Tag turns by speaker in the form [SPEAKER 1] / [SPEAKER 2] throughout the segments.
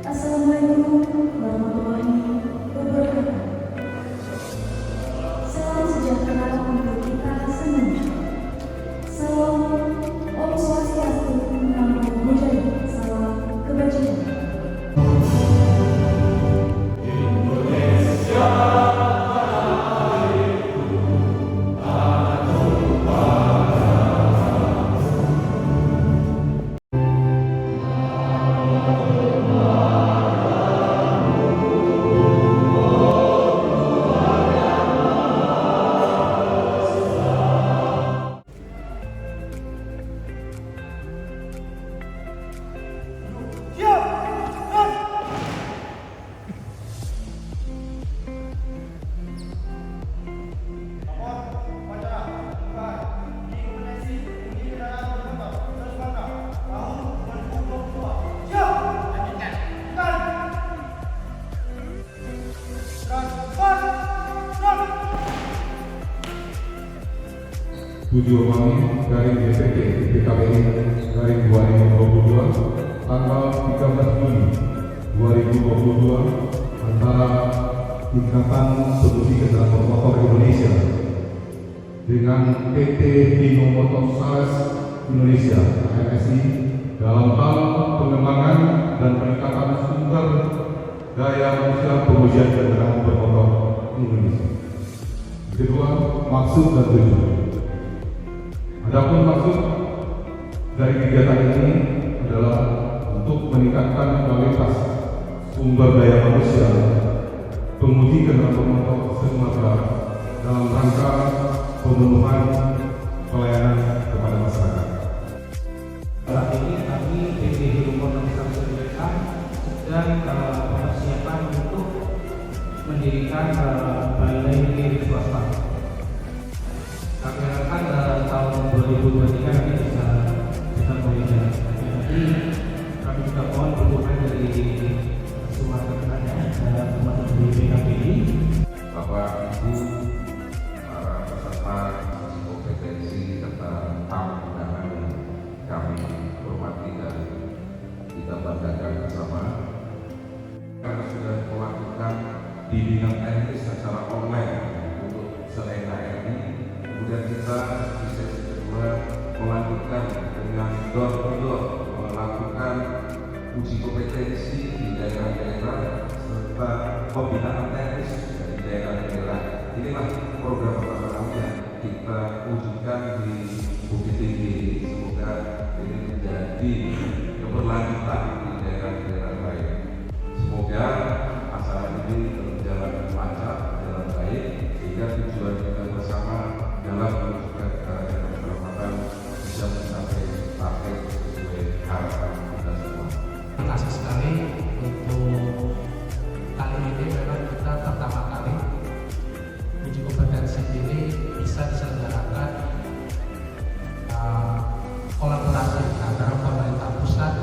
[SPEAKER 1] Assalamualaikum warahmatullahi wabarakatuh. Salam sejahtera untuk kita semua. Salam Om Swastiastu, Namo Buddhaya, salam kebajikan.
[SPEAKER 2] Indonesia.
[SPEAKER 3] Tujuh Mami dari DPT PKBI dari 2022 tanggal 13 Juni 2022 antara Ikatan Pengemudi Kendaraan Bermotor Indonesia dengan PT Dino Motor Sales Indonesia (AMSI) dalam hal pengembangan dan peningkatan sumber daya manusia pengujian kendaraan bermotor Indonesia. Kedua, maksud dan tujuan. Adapun maksud dari kegiatan ini adalah untuk meningkatkan kualitas sumber daya manusia pengemudi kendaraan bermotor se-Sumatera dalam rangka pemenuhan pelayanan kepada masyarakat.
[SPEAKER 4] Saat ini kami PT Dino Motor Sales Indonesia sedang persiapan untuk mendirikan balai klinik swasta. Kami harapkan tahun 2023 ini bisa mulai jalan. Jadi kami juga mohon dukungan dari semua rekan-rekan dan teman-teman di PKBI.
[SPEAKER 5] Bapak Ibu, para peserta kompetensi serta tamu undangan yang kami hormati dan kita banggakan bersama. Kami sudah melakukan bimbingan teknis secara online untuk selain HRI. Kemudian kita di sesi kedua melanjutkan dengan door-to-door melakukan uji kompetensi di daerah-daerah serta pembinaan teknis di daerah-daerah. Inilah program pertama yang kita wujudkan di Bukit Tinggi. Semoga ini menjadi keberlanjutan di daerah-daerah lain. Semoga acara ini berjalan lancar, berjalan baik, sehingga tujuan kita bersama dalam mewujudkan negara yang berkelanjutan bisa mencapai target sesuai harapan kita semua.
[SPEAKER 4] Terima kasih sekali untuk kali ini memang kita pertama kali uji kompetensi ini bisa diselenggarakan kolaborasi antara pemerintah pusat,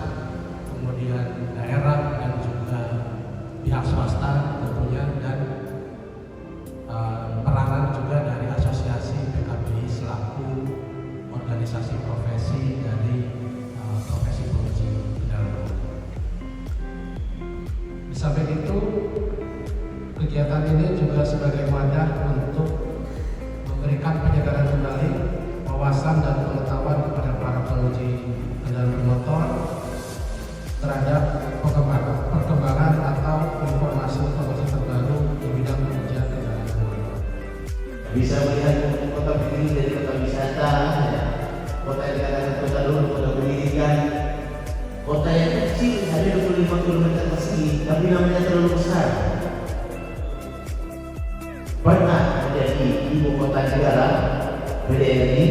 [SPEAKER 4] kemudian daerah dan juga pihak swasta tentunya, dan peranan juga dari asosiasi PKBI selaku organisasi profesi dari profesi penguji kendaraan. Di samping itu, kegiatan ini juga sebagai wadah untuk memberikan penyegaran kembali wawasan dan pengetahuan kepada para penguji kendaraan bermotor terhadap perkembangan atau informasi
[SPEAKER 2] bisa melihat kota berdiri dari kota wisata, ya. Kota yang dikatakan kota dulu, kota pendidikan, kota yang kecil hanya 25 km persegi, tapi namanya terlalu besar. Pernah menjadi ibu kota negara PDRI,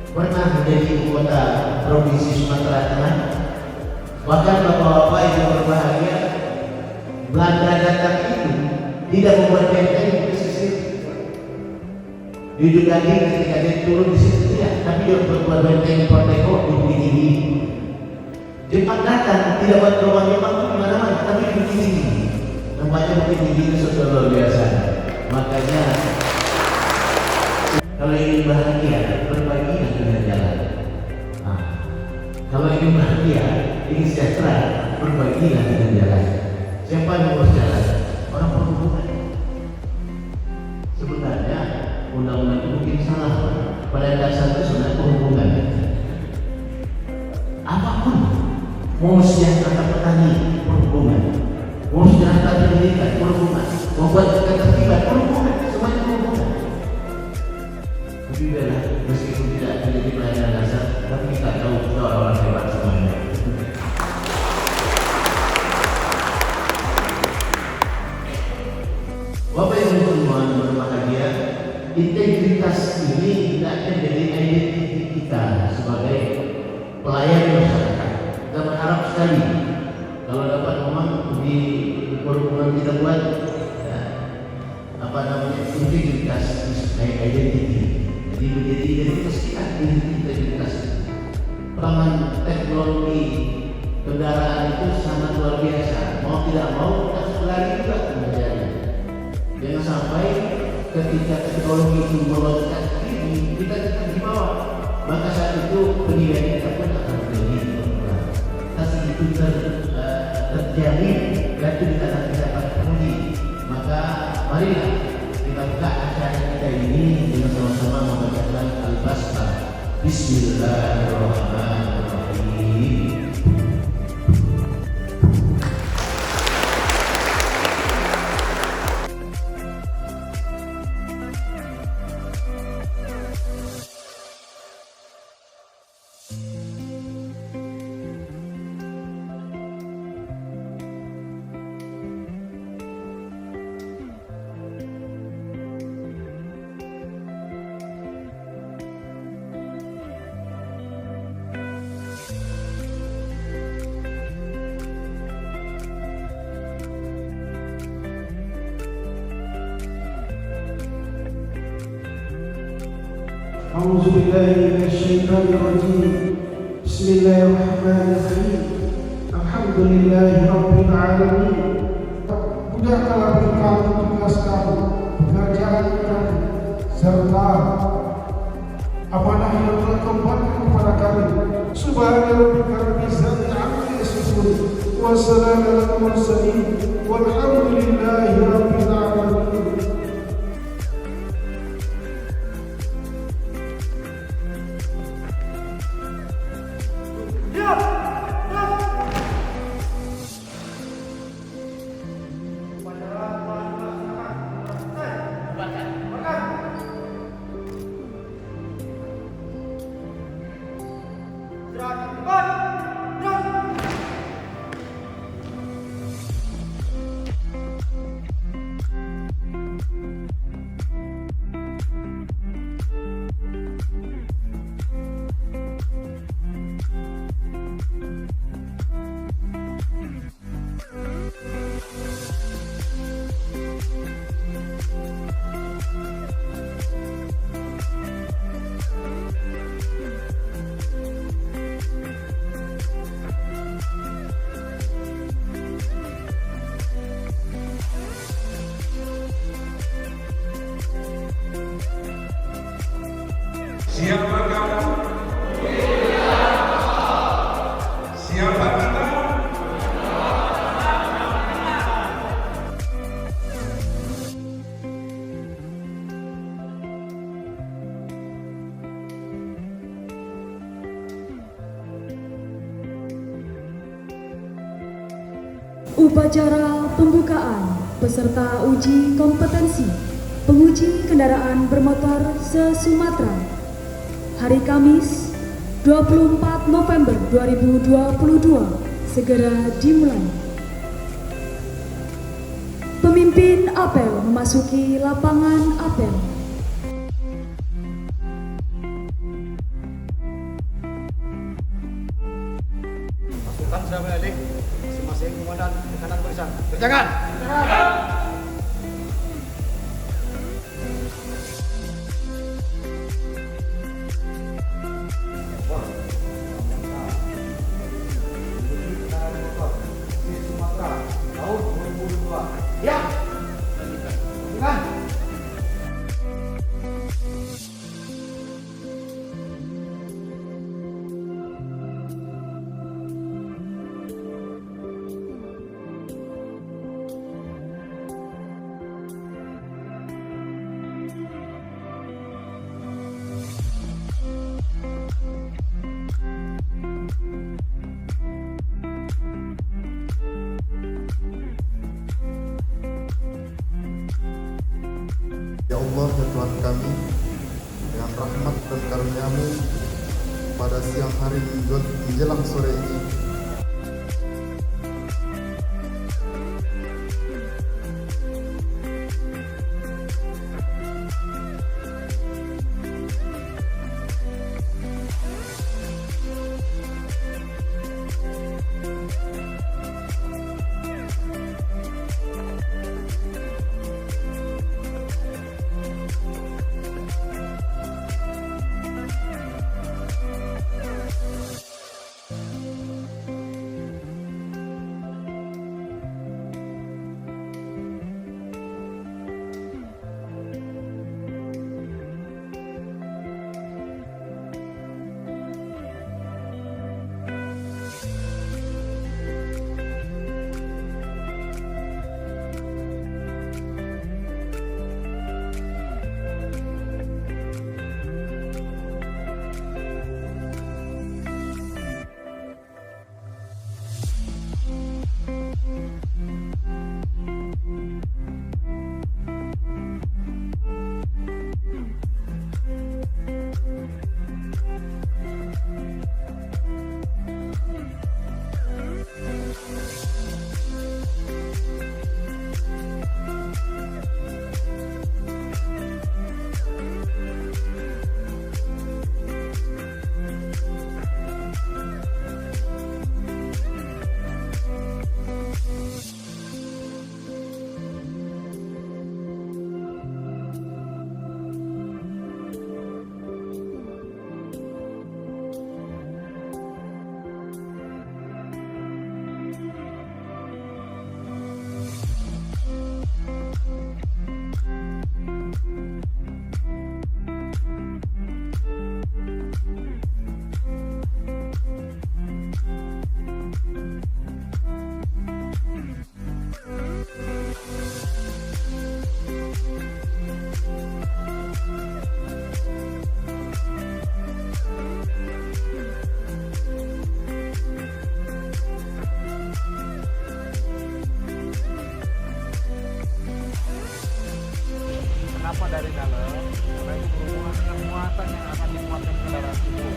[SPEAKER 2] pernah menjadi ibu kota provinsi Sumatera Tengah. Bahkan bapak-bapak yang berbahagia, Belanda datang itu tidak membuat benteng di pesisir. Di Gading ketika dia turun di situ tidak, tapi dia membuat benteng Porteko di Bukit Tinggi. Jepang datang tidak buat rumah-rumah di mana-mana, tapi di Bukit Tinggi. Nampaknya Bukit Tinggi itu sudah luar biasa. Makanya kalau ingin bahagia, berbagilah dengan jalan. Nah, kalau ingin bahagia, ingin sejahtera, berbagilah dengan jalan. Siapa yang mau jalan? Orang perhubungan. Sebenarnya undang-undang itu mungkin salah. Pada dasar itu sebenarnya perhubungan. Apapun, mau sejahtera petani, perhubungan. Mau sejahtera pendidikan, perhubungan. Membuat ketertiban, perhubungan, semuanya perhubungan. Tapi biarlah, meskipun tidak menjadi pelayanan dasar, tapi kita tahu kita orang-orang hebat semuanya. Bapak Ibu semua berbahagia, integritas ini hendaknya jadi identitas kita sebagai pelayan masyarakat. Kita berharap sekali kalau dapat memang di perhubungan kita buat integritas identity. Jadi menjadi identitas kita, integritas. Perkembangan teknologi kendaraan itu sangat luar biasa. Mau tidak mau kita harus berlari juga menjadi. Jangan sampai ketika teknologi itu meloncat tinggi, kita tetap di bawah. Maka saat itu penilaian kita pun akan menjadi berkurang. Tapi itu terjadi dan itu kita akan penuhi. Maka marilah kita buka acara kita ini dengan sama-sama membacakan Al-Baqarah. Bismillahirrahmanirrahim.
[SPEAKER 6] أعوذ بالله من الشيطان الرجيم. بسم الله الرحمن الرحيم. الحمد لله رب العالمين. Mudahkanlah bagi kami tugas kami, pekerjaan kami, serta amanah yang telah Kau berikan kepada kami. Subhana rabbika rabbil izzati amma yasifun, wa salamun alal mursalin, walhamdulillahi rabbil alamin.
[SPEAKER 3] Siapa kamu? Siapa kita?
[SPEAKER 1] Upacara pembukaan peserta uji kompetensi penguji kendaraan bermotor se-Sumatera, hari Kamis 24 November 2022 segera dimulai. Pemimpin apel memasuki lapangan apel.
[SPEAKER 7] Pasukan sudah balik, masing-masing komandan ke kanan barisan. Berjalan. Tahun 2022. Ya. Lanjutkan.
[SPEAKER 8] Ya Allah, ya Tuhan kami, dengan rahmat dan karunia-Mu pada siang hari menjelang sore ini,
[SPEAKER 4] Kenapa dari dalam? Karena itu berhubungan dengan muatan yang akan dimuatkan kendaraan itu.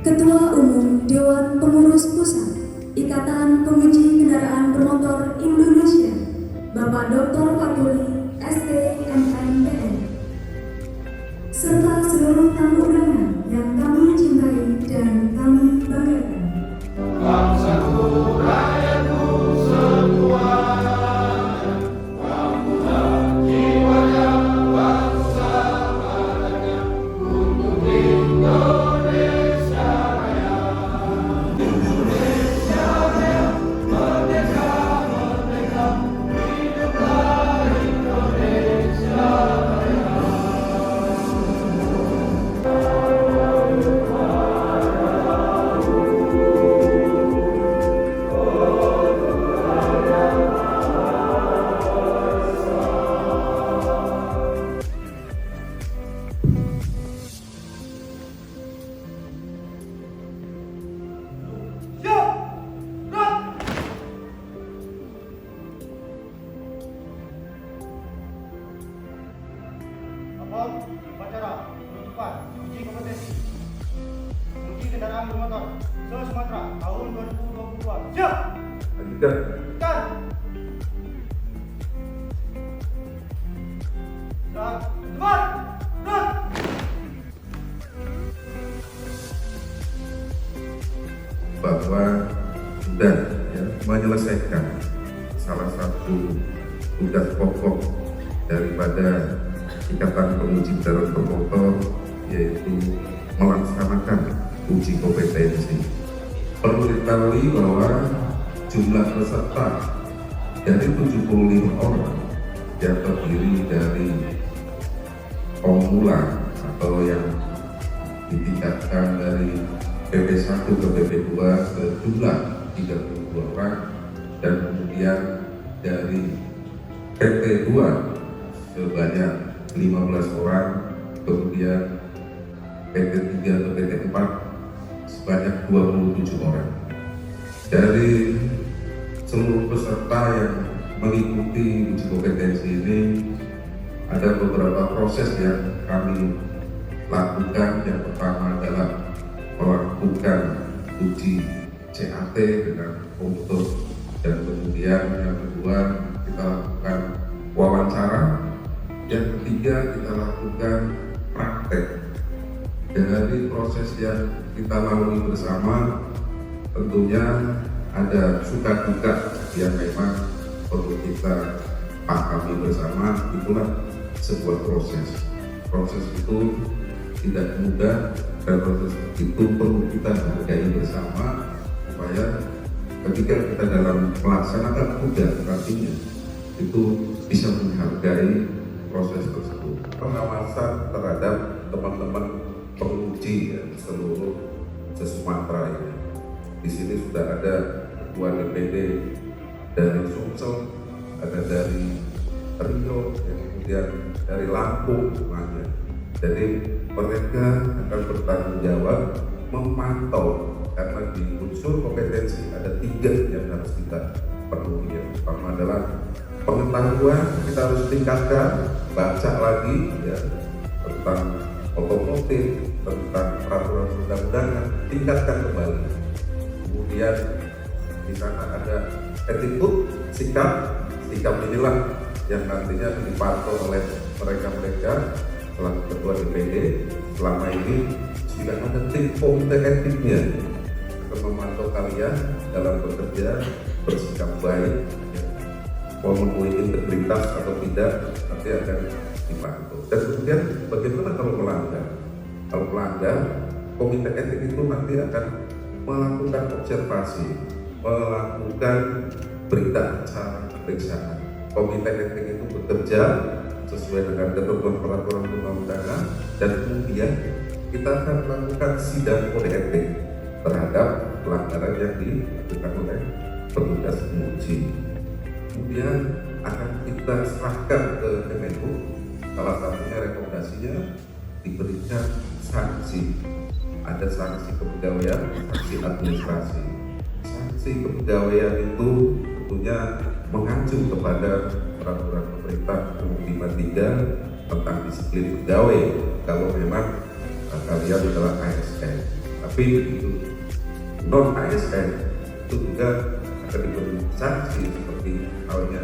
[SPEAKER 1] Ketua Umum Dewan Pengurus Pusat Ikatan Penguji Kendaraan Bermotor Indonesia, Bapak Dr. Fatuli, STMMPN, serta seluruh tamu undangan yang kami cintai dan kami banggakan.
[SPEAKER 3] Bangsaku, rakyatku semua.
[SPEAKER 7] Upacara penutupan uji kompetensi uji kendaraan bermotor se-Sumatera tahun 2022. Siap.
[SPEAKER 5] Lanjutkan.
[SPEAKER 7] Kan. Dan cepat.
[SPEAKER 5] Bahwa sudah menyelesaikan salah satu tugas pokok daripada Ikatan Penguji Kendaraan Bermotor, yaitu melaksanakan uji kompetensi. Perlu diketahui bahwa jumlah peserta dari 75 orang yang terdiri dari pemula atau yang ditingkatkan dari PP1 ke PP2 sejumlah 32 orang, dan kemudian dari PP2 sebanyak 15 orang, kemudian PT3 atau PT4 sebanyak 27 orang. Dari seluruh peserta yang mengikuti uji kompetensi ini, ada beberapa proses yang kami lakukan. Yang pertama adalah melakukan uji CAT dengan foto, dan kemudian yang kedua kita lakukan wawancara. Yang ketiga kita lakukan praktek. Dari proses yang kita lalui bersama, tentunya ada suka duka yang memang perlu kita pahami bersama. Itulah sebuah proses. Proses itu tidak mudah, dan proses itu perlu kita hargai bersama, supaya ketika kita dalam melaksanakan tugas nantinya itu bisa menghargai proses tersebut. Pengawasan terhadap teman-teman penguji seluruh se-Sumatera ini. Di sini sudah ada ketua DPD dari Sumsel, ada dari Rio, kemudian dari Lampung semuanya. Jadi mereka akan bertanggung jawab memantau, karena di unsur kompetensi ada 3 yang harus kita penuhi. Yang pertama adalah pengetahuan, kita harus tingkatkan, baca lagi ya tentang otomotif, tentang peraturan perundang-undangan, tingkatkan kembali. Kemudian di sana ada attitude, sikap inilah yang nantinya dipantau oleh mereka selaku ketua DPD. Selama ini sudah ada tim komite etiknya akan memantau kalian dalam bekerja, bersikap baik, memenuhi integritas atau tidak, nanti akan dipantau. Dan kemudian bagaimana kalau melanggar? Kalau melanggar, komite etik itu nanti akan melakukan observasi, melakukan berita acara pemeriksaan. Komite etik itu bekerja sesuai dengan ketentuan peraturan perundang-undangan, dan kemudian kita akan melakukan sidang kode etik terhadap pelanggaran yang dilakukan oleh petugas penguji. Kemudian akan kita serahkan ke Kemenhub. Salah satunya rekomendasinya diberikan sanksi. Ada sanksi kepegawaian, sanksi administrasi. Sanksi kepegawaian itu tentunya mengacu kepada peraturan pemerintah nomor 53 tentang disiplin pegawai kalau memang kalian adalah ASN. tapi itu non ASN itu juga akan diberi sanksi seperti halnya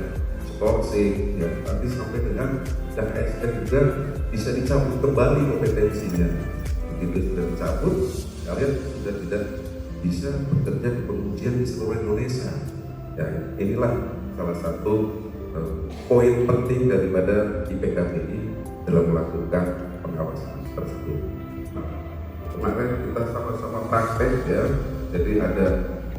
[SPEAKER 5] skorsing, ya nanti sampai dengan yang ASN juga bisa dicabut kembali kompetensinya. Begitu sudah dicabut, kalian sudah tidak bisa bekerja di pengujian di seluruh Indonesia. Ya, inilah salah satu poin penting daripada IPKBI dalam melakukan pengawasan tersebut. Kemarin kita sama-sama praktek ya, jadi ada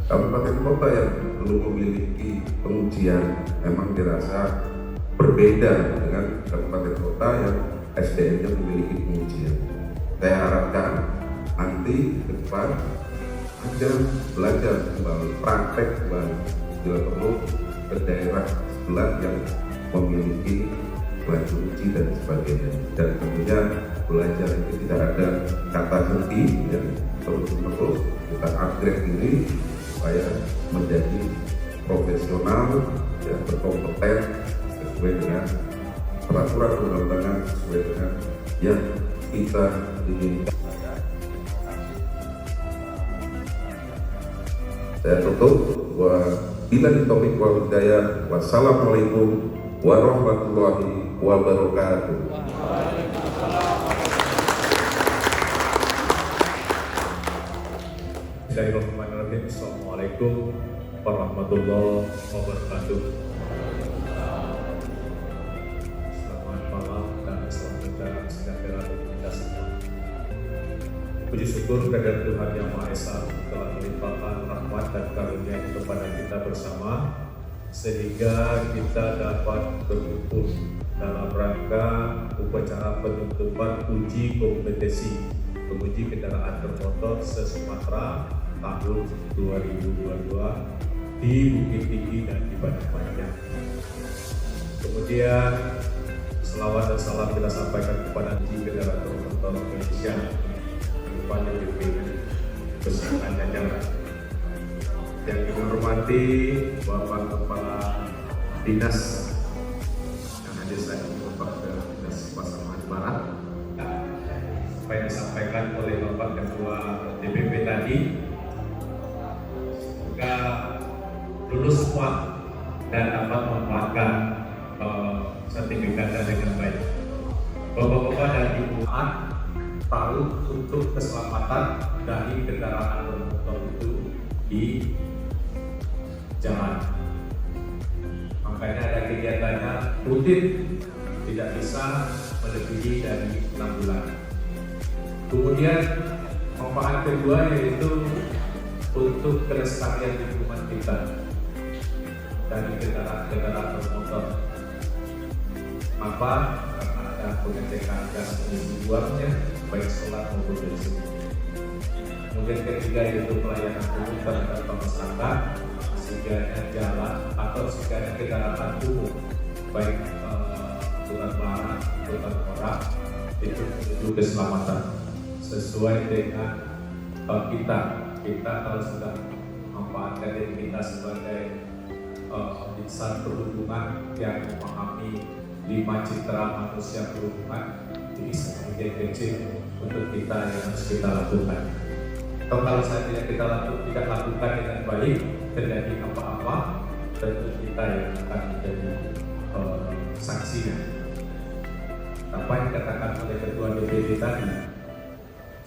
[SPEAKER 5] kabupaten kota yang belum memiliki pengujian, memang dirasa berbeda dengan kabupaten kota yang SDM-nya memiliki pengujian. Saya harapkan nanti ke depan ada belajar kembali, praktek kembali, bila perlu ke daerah sebelah yang memiliki belajar uji dan sebagainya. Dan tentunya belajar itu tidak ada kata henti, ya, terus kita upgrade diri supaya menjadi profesional, ya, berkompeten sesuai dengan peraturan perundang-undangan, sesuai dengan yang kita inginkan. Saya tutup. Wabillahi taufiq wal hidayah. Wassalamualaikum warahmatullahi wabarakatuh.
[SPEAKER 3] Bismillahirrahmanirrahim. Assalamualaikum warahmatullahi wabarakatuh. Selamat malam dan selamat datang sejahtera bagi kita semua. Puji syukur kepada Tuhan Yang Maha Esa telah melimpahkan rahmat dan karunia kepada kita bersama, sehingga kita dapat berkumpul dalam rangka upacara penutupan uji kompetensi penguji kendaraan bermotor se-Sumatera tahun 2022 di Bukit Tinggi dan di Padang Panjang. Kemudian selawat dan salam kita sampaikan kepada uji kendaraan bermotor Indonesia kepada BPI beserta jajaran. Yang kami hormati Bapak Kepala Dinas yang hadir saat ini, Bapak Dinas Pasaman Barat, apa yang disampaikan oleh Bapak Ketua DPP tadi, semoga lulus semua dan dapat memanfaatkan sertifikatnya dengan baik. Bapak-bapak dan Ibu tahu untuk keselamatan dari kendaraan bermotor itu di jalan. Makanya ada kegiatannya rutin, tidak bisa melebihi dari 6 bulan. Kemudian manfaat kedua yaitu untuk kelestarian lingkungan kita dari kendaraan bermotor. Apa? Karena ada pengecekan gas emisi buangnya, baik solar maupun bensin. Kemudian ketiga yaitu pelayanan umum terhadap masyarakat, sekiranya jalan atau sekiranya kendaraan umum, baik angkutan barang, angkutan orang, itu menuju keselamatan sesuai dengan kita kalau sudah memanfaatkan diri kita sebagai insan perhubungan yang memahami 5 citra manusia perhubungan, ini sebagai kecil untuk kita yang harus kita lakukan. Atau kalau saya tidak lakukan dengan baik, terjadi apa-apa, tentu kita yang akan menjadi sanksinya. Apa yang dikatakan oleh Ketua DPD tadi,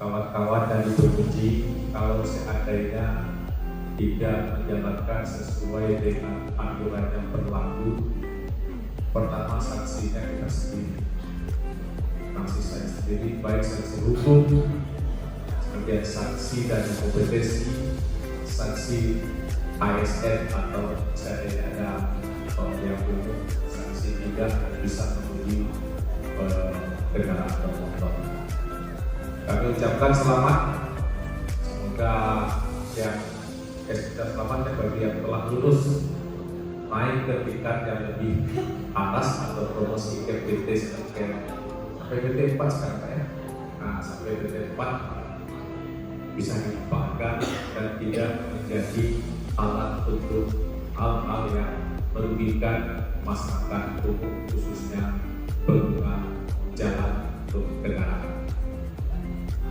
[SPEAKER 3] kawan-kawan dari penguji kalau seandainya tidak menjalankan sesuai dengan aturan yang berlaku, pertama sanksinya kita sendiri, sanksi saya sendiri, baik sanksi hukum, kemudian sanksi dari kompetensi, sanksi ASN atau seandainya ada yang umum, sanksi tidak bisa menguji kendaraan bermotor. Kami ucapkan selamat, semoga yang kita selamatkan bagi yang telah lulus naik ke tingkat yang lebih atas atau promosi ke PT sampai PT 4 sekarang Pak ya. Nah, sampai PT 4 bisa dimanfaatkan dan tidak menjadi alat untuk hal-hal yang merugikan masyarakat umum, khususnya pengguna jalan untuk kendaraan.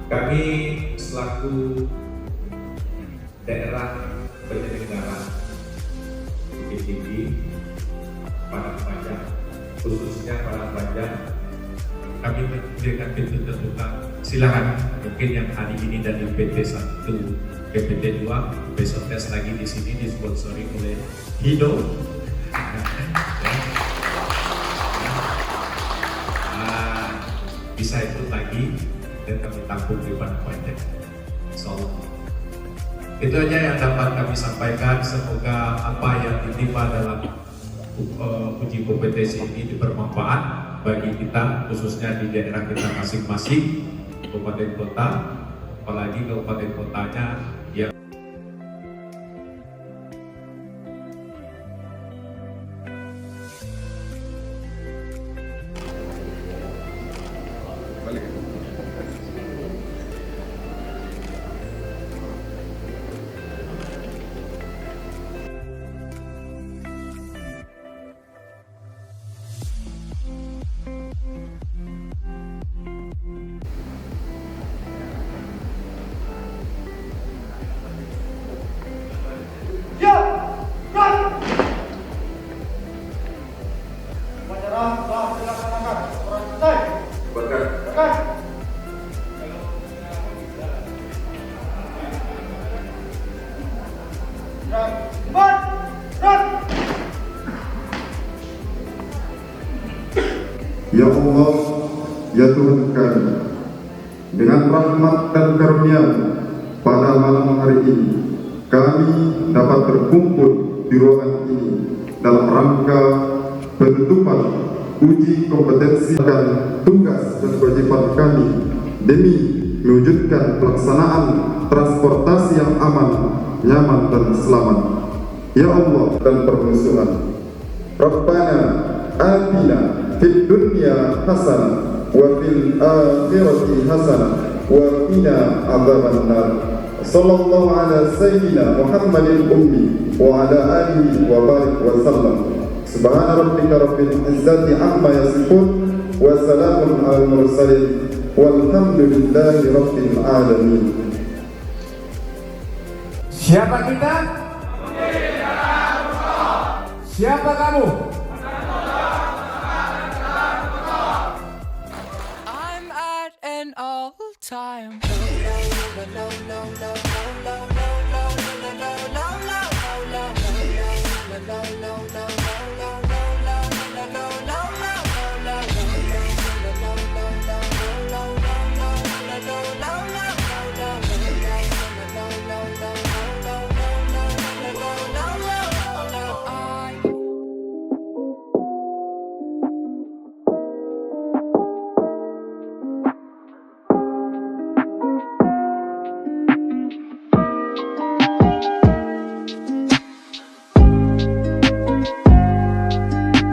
[SPEAKER 3] Kami selaku daerah penyelenggara Bukit Tinggi, Padang Panjang, khususnya Padang Panjang, kami dengan pintu terbuka. Silakan, mungkin yang hari ini dari PT 1, PT 2, besok tes lagi di sini disponsori oleh Hido. Bisa ikut lagi dan kami tampung di Padang Panjang. Insyaallah. Itu aja yang dapat kami sampaikan. Semoga apa yang ditimpa dalam uji kompetensi ini bermanfaat bagi kita, khususnya di daerah kita masing-masing, kabupaten kota, apalagi kabupaten kotanya yang
[SPEAKER 7] Menyerah telah dilaksanakan. Orang selesai.
[SPEAKER 5] Berkat
[SPEAKER 7] Silakan. Dan cepat. Dan.
[SPEAKER 8] Ya Allah, ya Tuhan kami, dengan rahmat dan karunia pada malam hari ini, kami dapat berkumpul di ruangan ini dalam rangka penutupan uji kompetensi dan tugas dan kewajiban kami demi mewujudkan pelaksanaan transportasi yang aman, nyaman dan selamat. Ya Allah dan permusuhan, Rabbana atina fid dunya hasanah wa fil akhirati hasanah wa qina adzabannar. Sallallahu ala sayyidina Muhammadil ummi wa ala alihi wa barik wa sallam. Subhana rabbika rabbil izzati amma yasifun wa salamun alal mursalin walhamdulillahi rabbil alamin.
[SPEAKER 9] Siapa kita? Siapa kamu?
[SPEAKER 10] I'm at an all-time